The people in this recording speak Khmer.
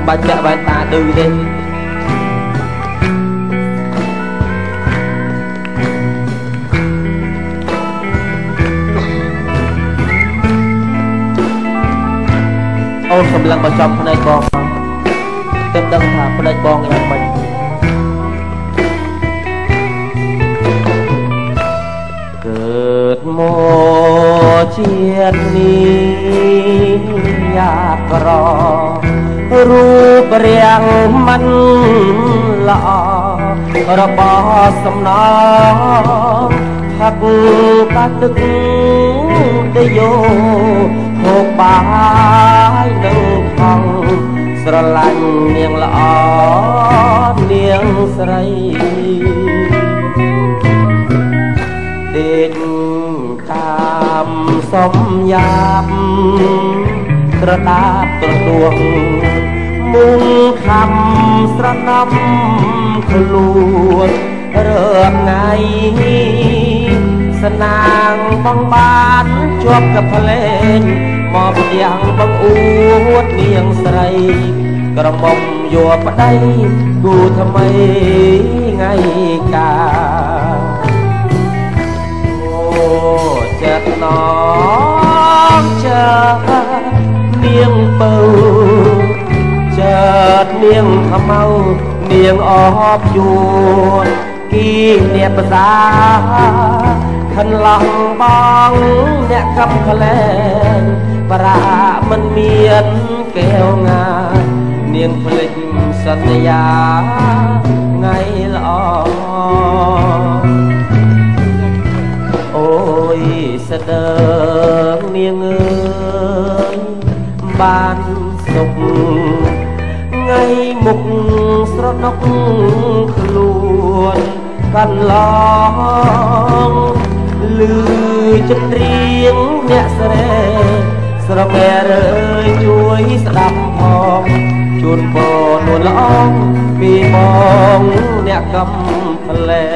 បាច់ចាក់វ៉ែនតាឌឺទេអូនសម្លឹងមកចំភ្នែកបងទើបដឹងថាភ្នែកបងយ៉ាងម៉េចកើតមកជាតិនេះយ៉ាប់ក្ររូបរាងមិនល្អរបស់សំណងផឹកកាទឹកទៅយោហូបបាយនឹងថងស្រឡាញ់នាងល្អនាងស្រីដេកតាមសំយ៉ាប់ត្រដាបត្រដួងមុងខំស្រណំខ្លួនរើថ្ងៃស្នាងបងបានជាប់กับភ្លេងមកផ្ទាំងបងអួតនាងស្រីក្រមុំយកប្តីគូថ្មីថ្ងៃកាអូចិត្តណងចិត្តនាងបើចិត្តនាងខ្មៅនាងអបយួនគីអ្នកប្រសាខិនឡងបងអ្នកកំផ្លែងប្រាមិនមានកែវងានាងភ្លេចសន្យាថ្ងៃល្អអូយស្ដើងនាងអើយបានសុខថ្ងៃមុខស្រណុកខ្លួនកាន់ឡងលឺចិនរៀងអ្នកស្រែស្រមែរើជួយស្ដាប់ផងជូនពរនួនល្អពីបងអ្នកកំផ្លែ